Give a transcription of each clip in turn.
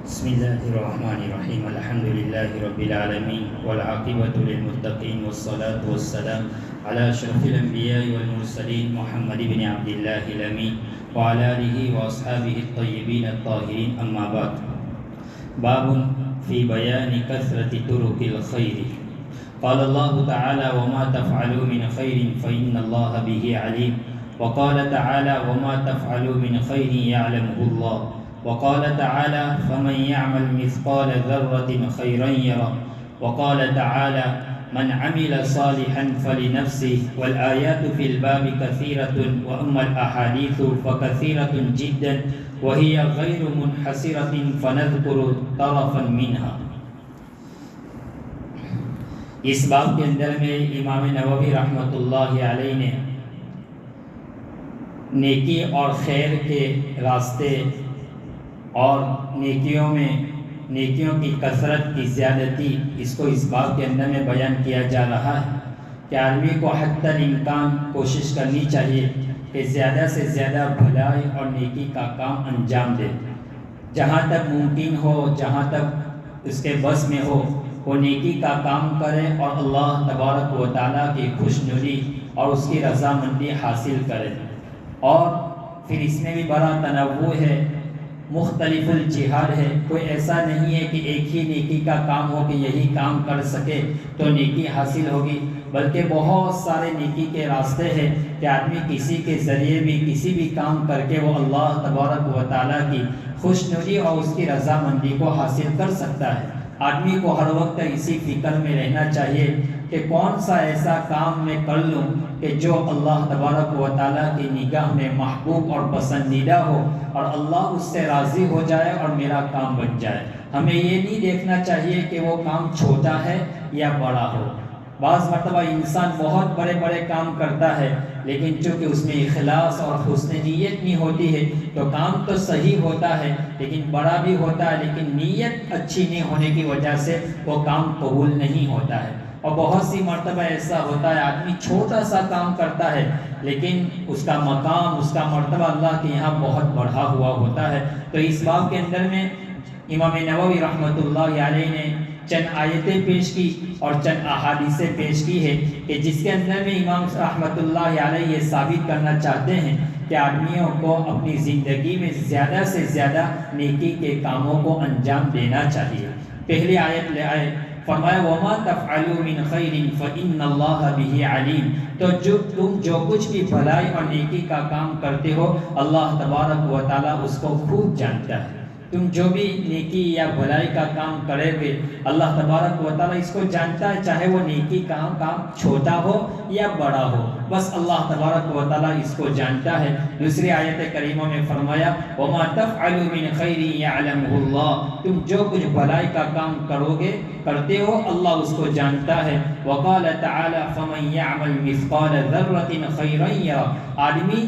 بسم الله الرحمن الرحيم الحمد لله رب العالمين والعاقبة للمتقين والصلاة والسلام على أشرف الأنبياء والمرسلين محمد بن عبد الله الأمين وعلى آله وأصحابه الطيبين الطاهرين أما بعد باب في بيان كثرة طرق الخير قال الله تعالى وما تفعلوا من خير فإن الله به عليم وقال تعالى وما تفعلوا من خير يعلمه الله وقال تعالى فمن يعمل مثقال ذرة خيرا يره وقال تعالى من عمل صالحا فلنفسه والآيات في الباب كثيرة وأما الأحاديث فكثيرة جدا وهي غير منحصرة فنذكر طرفا منها. اس باب کے اندر میں امام نووی رحمۃ اللہ علیہ نے نیکی اور خیر کے راستے اور نیکیوں کی کثرت کی زیادتی اس کو اس باب کے اندر میں بیان کیا جا رہا ہے کہ آدمی کو حتی الامکان کوشش کرنی چاہیے کہ زیادہ سے زیادہ بھلائی اور نیکی کا کام انجام دے. جہاں تک ممکن ہو، جہاں تک اس کے بس میں ہو، وہ نیکی کا کام کرے اور اللہ تبارک و تعالیٰ کی خوشنودی اور اس کی رضامندی حاصل کرے. اور پھر اس میں بھی بڑا تنوع ہے، مختلف الجہاد ہے. کوئی ایسا نہیں ہے کہ ایک ہی نیکی کا کام ہو کہ یہی کام کر سکے تو نیکی حاصل ہوگی، بلکہ بہت سارے نیکی کے راستے ہیں کہ آدمی کسی کے ذریعے بھی کسی بھی کام کر کے وہ اللہ تبارک و تعالیٰ کی خوشنودی اور اس کی رضامندی کو حاصل کر سکتا ہے. آدمی کو ہر وقت اسی فکر میں رہنا چاہیے کہ کون سا ایسا کام میں کر لوں کہ جو اللہ تبارک و تعالیٰ کی نگاہ میں محبوب اور پسندیدہ ہو اور اللہ اس سے راضی ہو جائے اور میرا کام بن جائے. ہمیں یہ نہیں دیکھنا چاہیے کہ وہ کام چھوٹا ہے یا بڑا ہو. بعض مرتبہ انسان بہت بڑے بڑے کام کرتا ہے لیکن چونکہ اس میں اخلاص اور حسن نیت نہیں ہوتی ہے تو کام تو صحیح ہوتا ہے لیکن بڑا بھی ہوتا ہے، لیکن نیت اچھی نہیں ہونے کی وجہ سے وہ کام قبول نہیں ہوتا ہے. اور بہت سی مرتبہ ایسا ہوتا ہے آدمی چھوٹا سا کام کرتا ہے لیکن اس کا مقام، اس کا مرتبہ اللہ کے یہاں بہت بڑھا ہوا ہوتا ہے. تو اس باب کے اندر میں امام نووی رحمۃ اللہ علیہ نے چند آیتیں پیش کی اور چند احادیثیں پیش کی ہے کہ جس کے اندر میں امام رحمۃ اللہ علیہ یہ ثابت کرنا چاہتے ہیں کہ آدمیوں کو اپنی زندگی میں زیادہ سے زیادہ نیکی کے کاموں کو انجام دینا چاہیے. پہلی آیت لے آئے، فرمایا وَمَا تَفْعَلُوا مِنْ خَيْرٍ فَإِنَّ اللَّهَ بِهِ عَلِيمٌ. تو تم جو کچھ بھی بھلائی اور نیکی کا کام کرتے ہو اللہ تبارک و تعالیٰ اس کو خوب جانتا ہے. تم جو بھی نیکی یا بھلائی کا کام کرے گے اللہ تبارک و تعالیٰ اس کو جانتا ہے، چاہے وہ نیکی کام چھوٹا ہو یا بڑا ہو، بس اللہ تبارک و تعالیٰ اس کو جانتا ہے. دوسری آیت کریمہ میں فرمایا وَمَا تَفْعَلُوا مِنْ خَيْرٍ يَعْلَمْهُ اللَّهُ. تم جو کچھ بھلائی کا کام کرتے ہو اللہ اس کو جانتا ہے. وَقَالَ تَعَالَى فَمَنْ يَعْمَلْ مِثْقَالَ ذَرَّةٍ خَيْرًا يَرَهُ. آدمی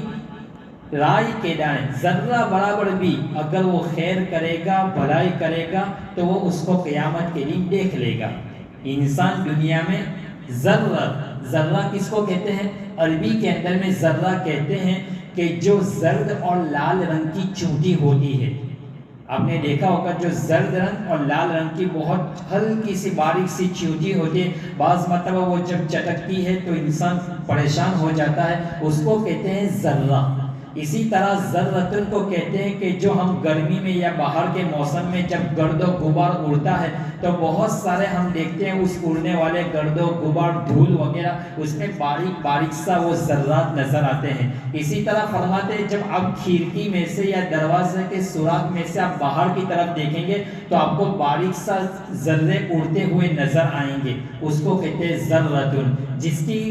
رائی کے دائیں ذرہ برابر بھی اگر وہ خیر کرے گا، بھلائی کرے گا تو وہ اس کو قیامت کے دن دیکھ لے گا. انسان دنیا میں ذرہ کس کو کہتے ہیں؟ عربی کے اندر میں ذرہ کہتے ہیں کہ جو زرد اور لال رنگ کی چونٹی ہوتی ہے. آپ نے دیکھا ہوگا جو زرد رنگ اور لال رنگ کی بہت ہلکی سی باریک سی چونٹی ہوتی ہے، بعض مرتبہ وہ جب چٹکتی ہے تو انسان پریشان ہو جاتا ہے، اس کو کہتے ہیں ذرہ. اسی طرح ذرتن کو کہتے ہیں کہ جو ہم گرمی میں یا باہر کے موسم میں جب گرد و غبار اڑتا ہے تو بہت سارے ہم دیکھتے ہیں اس اڑنے والے گرد و غبار دھول وغیرہ اس میں باریک باریک سا وہ ذرات نظر آتے ہیں. اسی طرح فرماتے ہیں جب آپ کھڑکی میں سے یا دروازے کے سوراخ میں سے آپ باہر کی طرف دیکھیں گے تو آپ کو باریک سا ذرے اڑتے ہوئے نظر آئیں گے، اس کو کہتے ہیں ذرتن، جس کی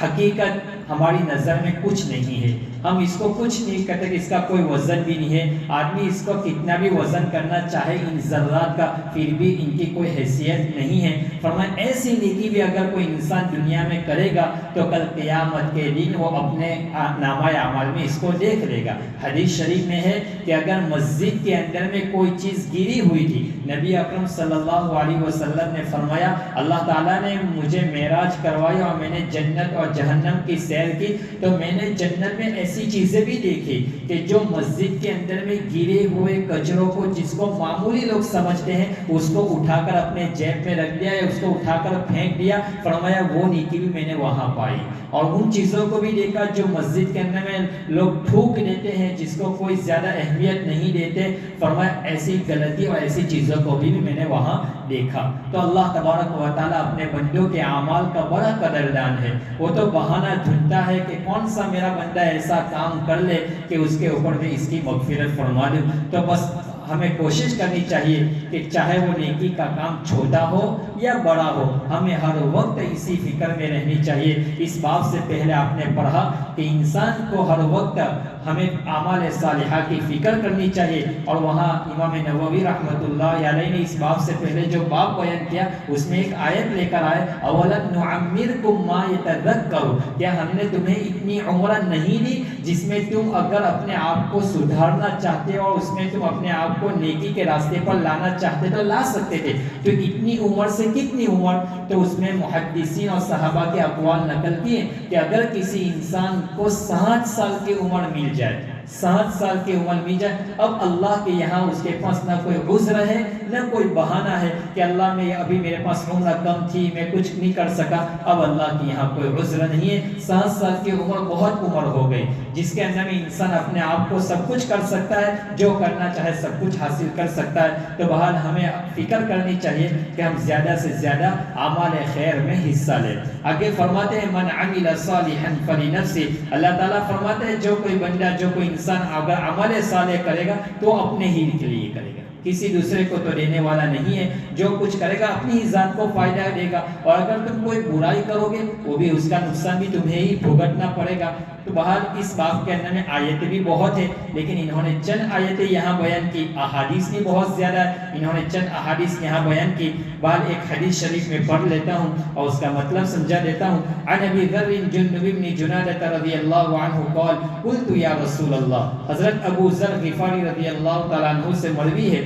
حقیقت ہماری نظر میں کچھ نہیں ہے. ہم اس کو کچھ نہیں کہتے کہ اس کا کوئی وزن بھی نہیں ہے. آدمی اس کو کتنا بھی وزن کرنا چاہے ان ذرات کا پھر بھی ان کی کوئی حیثیت نہیں ہے. فرمایا ایسی نیکی بھی اگر کوئی انسان دنیا میں کرے گا تو کل قیامت کے دن وہ اپنے نامہ اعمال میں اس کو دیکھ لے گا. حدیث شریف میں ہے کہ اگر مسجد کے اندر میں کوئی چیز گری ہوئی تھی، نبی اکرم صلی اللہ علیہ وسلم نے فرمایا اللہ تعالیٰ نے مجھے معراج کروایا اور میں نے جنت اور جہنم کی سیر کی تو میں نے جنت میں ایسی ایسی چیزیں بھی دیکھی کہ جو مسجد کے اندر میں گرے ہوئے کچروں کو جس کو معمولی لوگ سمجھتے ہیں اس کو اٹھا کر اپنے جیب میں رکھ دیا یا اس کو اٹھا کر پھینک دیا. فرمایا وہ نیکی بھی میں نے وہاں پائی. اور ان چیزوں کو بھی دیکھا جو مسجد کے اندر میں لوگ تھوک دیتے ہیں, جس کو کوئی زیادہ اہمیت نہیں دیتے. فرمایا ایسی غلطی اور ایسی چیزوں کو بھی میں نے وہاں دیکھا. تو اللہ تبارک و تعالیٰ اپنے بندوں کے اعمال کا بڑا قدردان ہے. وہ تو بہانہ ڈھونڈتا ہے کہ کون سا میرا بندہ ایسا کام کر لے کہ اس کے اوپر میں اس کی مغفرت فرما دوں. تو بس ہمیں کوشش کرنی چاہیے کہ چاہے وہ نیکی کا کام چھوٹا ہو یا بڑا ہو, ہمیں ہر وقت اسی فکر میں رہنی چاہیے. اس بات سے پہلے آپ نے پڑھا کہ انسان کو ہر وقت ہمیں اعمال صالحہ کی فکر کرنی چاہیے. اور وہاں امام نووی رحمۃ اللہ علیہ نے اس باب سے پہلے جو باب بیان کیا اس میں ایک آیت لے کر آئے, اولم نعمرکم ما یتذکر, کیا ہم نے تمہیں اتنی عمر نہیں دی جس میں تم اگر اپنے آپ کو سدھارنا چاہتے اور اس میں تم اپنے آپ کو نیکی کے راستے پر لانا چاہتے تو لا سکتے تھے. تو اتنی عمر سے کتنی عمر, تو اس میں محدثین اور صحابہ کے اقوال نقل کیے کہ اگر کسی انسان کو 60 سال کی عمر مل جائے, 60 سال کی عمر مل جائے, اب اللہ کے یہاں اس کے پاس نہ کوئی عذر ہے نہ کوئی بہانہ ہے کہ اللہ میں ابھی میرے پاس عمر کم تھی میں کچھ نہیں کر سکا. اب اللہ کے یہاں کوئی عذر نہیں ہے. 60 سال کی عمر بہت عمر ہو گئی جس کے اندر میں انسان اپنے آپ کو سب کچھ کر سکتا ہے, جو کرنا چاہے سب کچھ حاصل کر سکتا ہے. تو بہرحال ہمیں فکر کرنی چاہیے کہ ہم زیادہ سے زیادہ اعمال خیر میں حصہ لیں. آگے فرماتے ہیں من عمل صالحا فلنفسه, اللہ تعالیٰ فرماتے ہیں جو کوئی بندہ جو کوئی انسان اگر عمل صالح کرے گا تو اپنے ہی کے لیے کرے گا, کسی دوسرے کو تو دینے والا نہیں ہے. جو کچھ کرے گا اپنی ہی ذات کو فائدہ دے گا, اور اگر تم کوئی برائی کرو گے وہ بھی اس کا نقصان بھی تمہیں ہی بھگتنا پڑے گا. تو بہرحال اس باب کے اندر میں آیتیں بھی بہت ہیں, لیکن انہوں نے چند آیتیں یہاں بیان کی, احادیث بھی بہت زیادہ ہے, انہوں نے چند احادیث یہاں بیان کی. بہرحال ایک حدیث شریف میں پڑھ لیتا ہوں اور اس کا مطلب سمجھا دیتا ہوں. عن ابی ذر جندب بن جنادہ رضی اللہ عنہ قال قلت یا رسول اللہ, حضرت ابو ذر غفاری رضی اللہ تعالیٰ عنہ سے مروی ہے,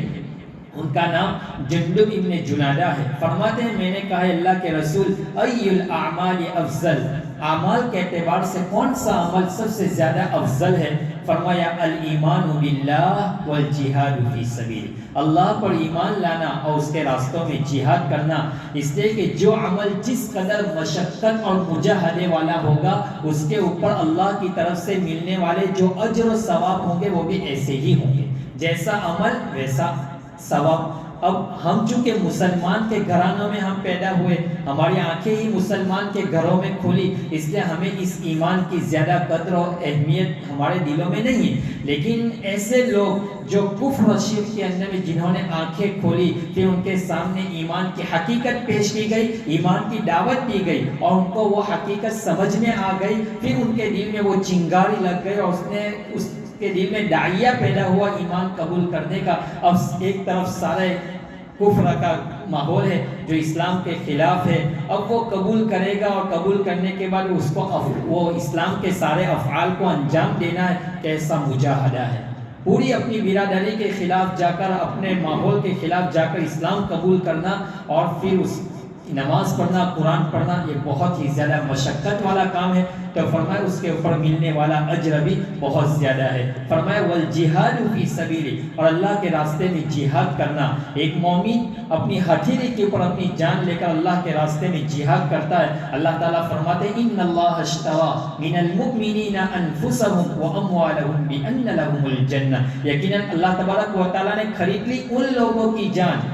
ان کا نام جندب ابن جنادہ ہے. فرماتے ہیں میں نے کہا اللہ کے رسول ای الاعمال افضل, اعمال کے اعتبار سے کون سا عمل سب سے زیادہ افضل ہے؟ فرمایا الایمان باللہ والجہاد فی سبیل, اللہ پر ایمان لانا اور اس کے راستوں میں جہاد کرنا. اس لیے کہ جو عمل جس قدر مشقت اور مجاہدے والا ہوگا اس کے اوپر اللہ کی طرف سے ملنے والے جو اجر و ثواب ہوں گے وہ بھی ایسے ہی ہوں گے, جیسا عمل ویسا ثواب. اب ہم چونکہ مسلمان کے گھرانوں میں ہم پیدا ہوئے, ہماری آنکھیں ہی مسلمان کے گھروں میں کھلی, اس لیے ہمیں اس ایمان کی زیادہ قدر اور اہمیت ہمارے دلوں میں نہیں ہے. لیکن ایسے لوگ جو کفر و شرک کے اندر میں جنہوں نے آنکھیں کھولی, پھر ان کے سامنے ایمان کی حقیقت پیش کی گئی, ایمان کی دعوت دی گئی اور ان کو وہ حقیقت سمجھ میں آ گئی, پھر ان کے دل میں وہ چنگاری لگ گئی اور اس کے دل میں داعیہ پیدا ہوا ایمان قبول کرنے کا. اب ایک طرف سارے کفر کا ماحول ہے جو اسلام کے خلاف ہے, اب وہ قبول کرے گا اور قبول کرنے کے بعد اس کو وہ اسلام کے سارے افعال کو انجام دینا ہے. کیسا مجاہدہ ہے, پوری اپنی برادری کے خلاف جا کر, اپنے ماحول کے خلاف جا کر اسلام قبول کرنا اور پھر اس نماز پڑھنا, قرآن پڑھنا, یہ بہت ہی زیادہ مشقت والا کام ہے. تو فرمایا اس کے اوپر ملنے والا اجر بھی بہت زیادہ ہے. فرمایا والجہاد فی سبیل, اور اللہ کے راستے میں جہاد کرنا. ایک مومن اپنی ہتھیلی کے اوپر اپنی جان لے کر اللہ کے راستے میں جہاد کرتا ہے. اللہ تعالیٰ فرماتے ہیں ان اللہ اشتری من المؤمنین انفسهم واموالهم بان لهم الجنہ, یقیناً اللہ تبارک و تعالیٰ نے خرید لی ان لوگوں کی جان.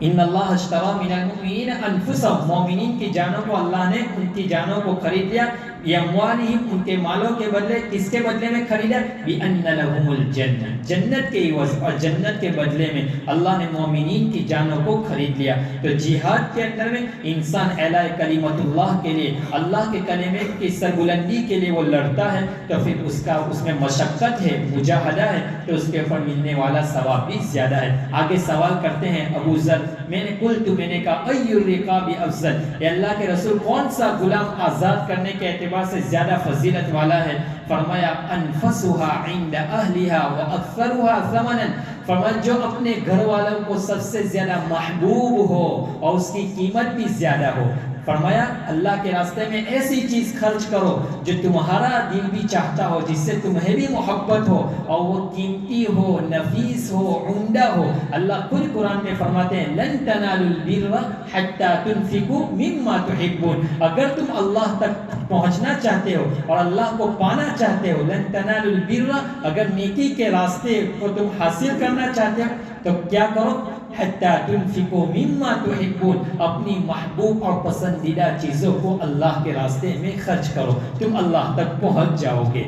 ان اللہ اشتری من المؤمنین انفسهم, مومنین کی جانوں کو اللہ نے ان کی جانوں کو خرید لیا. اموالہم, ان کے مالوں کے بدلے, کس کے بدلے میں خریدا؟ بان لهم الجنہ, جنت کے عوض اور جنت کے بدلے میں اللہ نے مومنین کی جانوں کو خرید لیا. تو جہاد کے اندر میں انسان اعلیٰ کلمت اللہ کے لیے, اللہ کے کلمے کی سربلندی کے لیے وہ لڑتا ہے, تو پھر اس میں مشقت ہے, مجاہدہ ہے, تو اس کے اوپر ملنے والا ثواب بھی زیادہ ہے. آگے سوال کرتے ہیں ابو ذر, میں نے کہا ای الرقاب افضل, اے اللہ کے رسول کون سا غلام آزاد کرنے کے اعتبار سے زیادہ فضیلت والا ہے؟ فرمایا انفسها عند اهلها واكثرها ثمنا, فرمایا جو اپنے گھر والوں کو سب سے زیادہ محبوب ہو اور اس کی قیمت بھی زیادہ ہو. فرمایا اللہ کے راستے میں ایسی چیز خرچ کرو جو تمہارا دل بھی چاہتا ہو، جس سے تمہیں بھی محبت ہو اور وہ قیمتی ہو، نفیس ہو، عمدہ ہو۔ اللہ خود قرآن میں فرماتے ہیں لن تنالوا البر حتى تنفقوا مما تحبون، اگر تم اللہ تک پہنچنا چاہتے ہو اور اللہ کو پانا چاہتے ہو، لن تنالوا البر، اگر نیکی کے راستے کو تم حاصل کرنا چاہتے ہو تو کیا کرو؟ حتی تنفقوا مما تحبون، اپنی محبوب اور پسندیدہ چیزوں کو اللہ کے راستے میں خرچ کرو، تم اللہ تک پہنچ جاؤ گے۔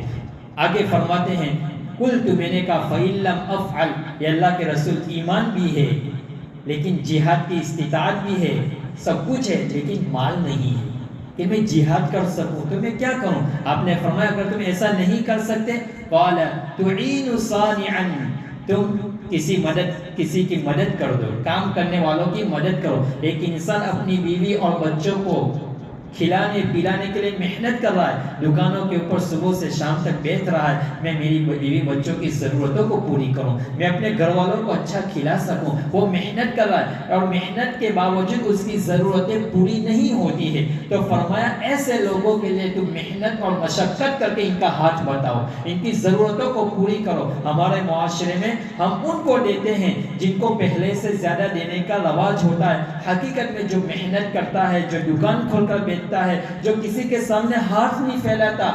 آگے فرماتے ہیں قلت، میں نے کہا فإن لم افعل، یہ اللہ کے رسول ایمان بھی ہے لیکن جہاد کی استطاعت بھی ہے، سب کچھ ہے لیکن مال نہیں ہے کہ میں جہاد کر سکوں، تو میں کیا کروں؟ آپ نے فرمایا اگر تم ایسا نہیں کر سکتے، قال تعین صانعا، تم کسی کی مدد کر دو، کام کرنے والوں کی مدد کرو۔ ایک انسان اپنی بیوی اور بچوں کو کھلانے پلانے کے لیے محنت کر رہا ہے، دکانوں کے اوپر صبح سے شام تک بیٹھ رہا ہے، میں میری بیوی بچوں کی ضرورتوں کو پوری کروں، میں اپنے گھر والوں کو اچھا کھلا سکوں، وہ محنت کر رہا ہے اور محنت کے باوجود اس کی ضرورتیں پوری نہیں ہوتی ہے، تو فرمایا ایسے لوگوں کے لیے تم محنت اور مشقت کر کے ان کا ہاتھ بتاؤ، ان کی ضرورتوں کو پوری کرو۔ ہمارے معاشرے میں ہم ان کو دیتے ہیں جن کو پہلے سے زیادہ دینے کا رواج ہوتا ہے، حقیقت میں جو محنت کرتا ہے، جو دکان کھول کر بیچتا ہے، جو کسی کے سامنے ہاتھ نہیں پھیلاتا،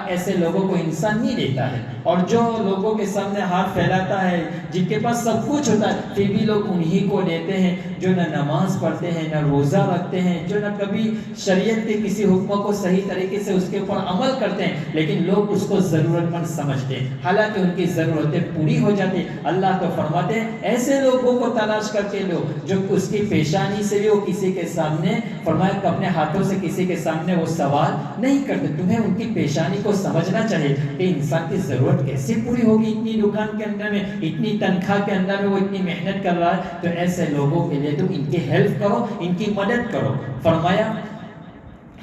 ایسے لوگوں کو انسان نہیں دیتا ہے، اور جو لوگوں کے سامنے ہاتھ پھیلاتا ہے، جن کے پاس سب کچھ ہوتا ہے، پھر بھی لوگ انہی کو دیتے ہیں جو نہ نماز پڑھتے ہیں، نہ روزہ رکھتے ہیں، جو نہ کبھی شریعت کے کسی حکم کو صحیح طریقے سے اس کے اوپر عمل کرتے ہیں، لیکن لوگ اس کو ضرورت مند سمجھتے ہیں، حالانکہ ان کی ضرورتیں پوری ہو جاتی ہیں۔ اللہ تو فرماتے ہیں ایسے لوگوں کو تلاش کر کے لو جو اس کی پیشانی سے بھی وہ کسی کے سامنے، فرمایا کہ اپنے ہاتھوں سے کسی کے سامنے وہ سوال نہیں کرتے۔ تمہیں ان کی پیشانی کو سمجھنا چاہیے کہ انسان کی ضرورت کیسے پوری ہوگی، اتنی دکان کے اندر میں، اتنی تنخواہ کے اندر میں وہ اتنی محنت کر رہا ہے، تو ایسے لوگوں کے لیے تم ان کی ہیلپ کرو، ان کی مدد کرو۔ فرمایا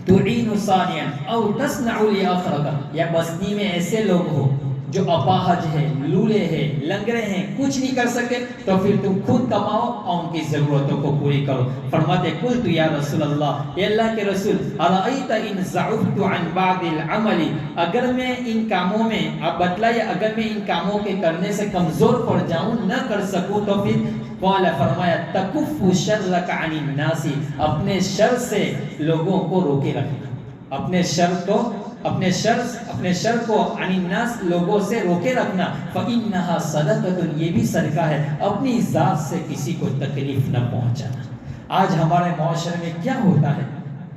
تعین صانعا او تصنع لآخرک، یا بستی میں ایسے لوگ ہو جو اپاہج ہے، لولے ہیں، لنگڑے ہیں، کچھ نہیں کر سکے، تو پھر تم خود کماؤ اور ان کی ضرورتوں کو پوری کرو۔ فرماتے قلت یا رسول اللہ، اے اللہ کے رسول، ارأیت ان ضعفت عن بعض العمل، اگر میں ان کاموں میں، آپ بتلائیے اگر میں ان کاموں کے کرنے سے کمزور پڑ جاؤں، نہ کر سکوں، تو پھر قال، فرمایا تکف شرک عن الناس، اپنے شر سے لوگوں کو روکے رکھنا، اپنے شر کو عن الناس، لوگوں سے روکے رکھنا، فإنها صدقۃ، یہ بھی صدقہ ہے، اپنی ذات سے کسی کو تکلیف نہ پہنچانا۔ آج ہمارے معاشرے میں کیا ہوتا ہے،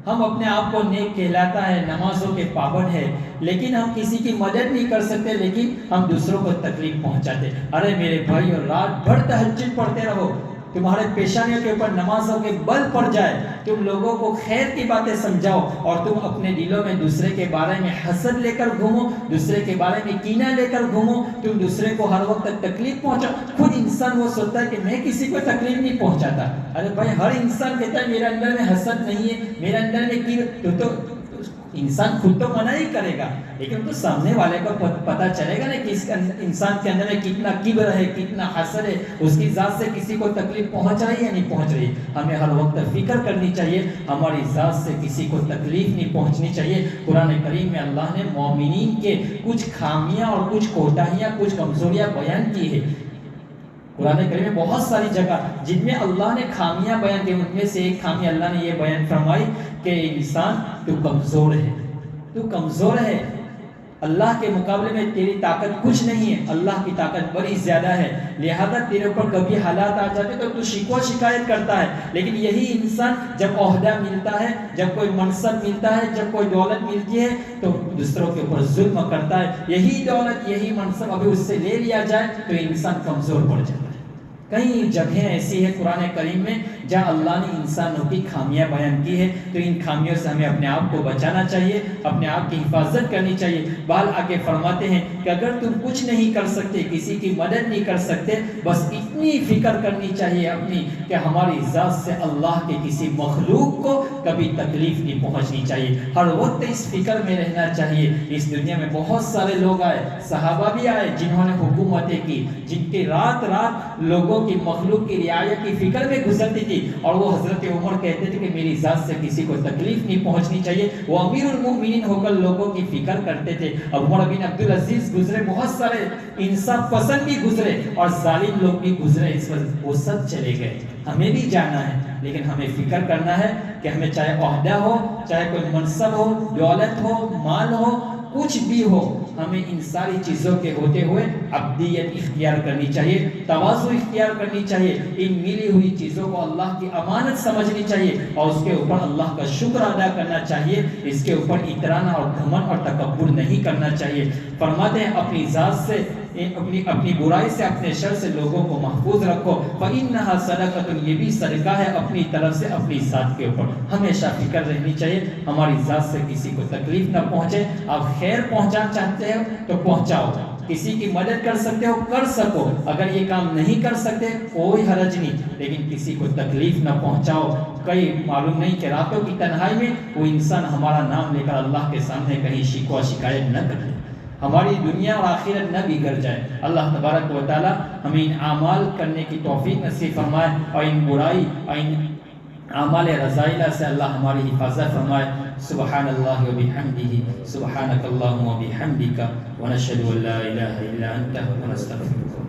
ہم اپنے آپ کو نیک کہلاتا ہے، نمازوں کے پابند ہے، لیکن ہم کسی کی مدد نہیں کر سکتے، لیکن ہم دوسروں کو تکلیف پہنچاتے۔ ارے میرے بھائیو، رات بھر تہجد پڑھتے رہو، تمہارے پیشانیوں کے اوپر نمازوں کے بل پڑ جائے، تم لوگوں کو خیر کی باتیں سمجھاؤ، اور تم اپنے دلوں میں دوسرے کے بارے میں حسد لے کر گھومو، دوسرے کے بارے میں کینہ لے کر گھومو، تم دوسرے کو ہر وقت تکلیف پہنچاؤ۔ خود انسان وہ سوچتا ہے کہ میں کسی کو تکلیف نہیں پہنچاتا، ارے بھائی ہر انسان کہتا ہے میرے اندر میں حسد نہیں ہے، میرے اندر میں کینہ، تو انسان خود تو منع ہی کرے گا، لیکن تو سامنے والے کو پتہ چلے گا نا کہ اس انسان کے اندر میں کتنا کبر ہے، کتنا حسد ہے، اس کی ذات سے کسی کو تکلیف پہنچ رہی ہے یا نہیں پہنچ رہی۔ ہمیں ہر وقت فکر کرنی چاہیے، ہماری ذات سے کسی کو تکلیف نہیں پہنچنی چاہیے۔ قرآن کریم میں اللہ نے مومنین کے کچھ خامیاں اور کچھ کوتاہیاں، کچھ کمزوریاں بیان کی ہے۔ قرآن کریم میں بہت ساری جگہ جن میں اللہ نے خامیاں بیان کی، ان میں سے ایک خامی اللہ نے یہ بیان فرمائی کہ انسان تو کمزور ہے، تو کمزور ہے، اللہ کے مقابلے میں تیری طاقت کچھ نہیں ہے، اللہ کی طاقت بڑی زیادہ ہے، لہذا تیرے اوپر کبھی حالات آ جاتے تو شکوہ شکایت کرتا ہے، لیکن یہی انسان جب عہدہ ملتا ہے، جب کوئی منصب ملتا ہے، جب کوئی دولت ملتی ہے تو دوسروں کے اوپر ظلم کرتا ہے، یہی دولت، یہی منصب ابھی اس سے لے لیا جائے تو انسان کمزور پڑ جاتا ہے۔ کئی جگہیں ایسی ہیں قرآن کریم میں جہاں اللہ نے انسانوں کی خامیاں بیان کی ہے، تو ان خامیوں سے ہمیں اپنے آپ کو بچانا چاہیے، اپنے آپ کی حفاظت کرنی چاہیے۔ بال آگے فرماتے ہیں کہ اگر تم کچھ نہیں کر سکتے، کسی کی مدد نہیں کر سکتے، بس اتنی فکر کرنی چاہیے اپنی کہ ہماری ذات سے اللہ کے کسی مخلوق کو کبھی تکلیف نہیں پہنچنی چاہیے، ہر وقت اس فکر میں رہنا چاہیے۔ اس دنیا میں بہت سارے لوگ آئے، صحابہ بھی آئے جنہوں نے حکومتیں کی، جن کی رات رات لوگوں کی، مخلوق کی رعایت کی فکر میں گزرتی تھی، تھی، اور وہ حضرت عمر کہتے تھے کہ میری ذات سے کسی کو تکلیف نہیں پہنچنی چاہیے، وہ امیر المؤمنین ہو کر لوگوں کی فکر کرتے تھے۔ عمر بن عبدالعزیز گزرے، بہت سارے انصاف پسند بھی گزرے اور ظالم لوگ بھی گزرے، اس وقت وہ سب چلے گئے۔ ہمیں بھی جانا ہے، لیکن ہمیں فکر کرنا ہے کہ ہمیں چاہے عہدہ ہو، چاہے کوئی منصب ہو، دولت ہو، مال ہو، کچھ بھی ہو، ہمیں ان ساری چیزوں کے ہوتے ہوئے عبدیت اختیار کرنی چاہیے، تواضع اختیار کرنی چاہیے، ان ملی ہوئی چیزوں کو اللہ کی امانت سمجھنی چاہیے اور اس کے اوپر اللہ کا شکر ادا کرنا چاہیے، اس کے اوپر اترانا اور گھمنڈ اور تکبر نہیں کرنا چاہیے۔ فرماتے ہیں اپنی ذات سے، اپنی برائی سے، اپنے شر سے لوگوں کو محفوظ رکھو، فَإِنَّهَا صَدَقَةٌ، یہ بھی صدقہ ہے اپنی طرف سے اپنی ذات کے اوپر۔ ہمیشہ فکر رہنی چاہیے ہماری ذات سے کسی کو تکلیف نہ پہنچے۔ آپ خیر پہنچانا چاہتے ہو تو پہنچاؤ، کسی کی مدد کر سکتے ہو کر سکو، اگر یہ کام نہیں کر سکتے کوئی حرج نہیں، لیکن کسی کو تکلیف نہ پہنچاؤ۔ کئی معلوم نہیں کہ راتوں کی تنہائی میں وہ انسان ہمارا نام لے کر اللہ کے سامنے کہیں شکوہ شکایت نہ کر لے، ہماری دنیا اور آخرت نہ بگڑ جائے۔ اللہ تبارک و تعالی ہمیں ان اعمال کرنے کی توفیق نصیب فرمائے اور ان برائی اور ان اعمال رذائلہ سے اللہ ہماری حفاظت فرمائے۔ سبحان اللہ و بحمدہ، سبحانک اللہم و بحمدک، ونشہد ان لا الہ الا انت، ونستغفرک۔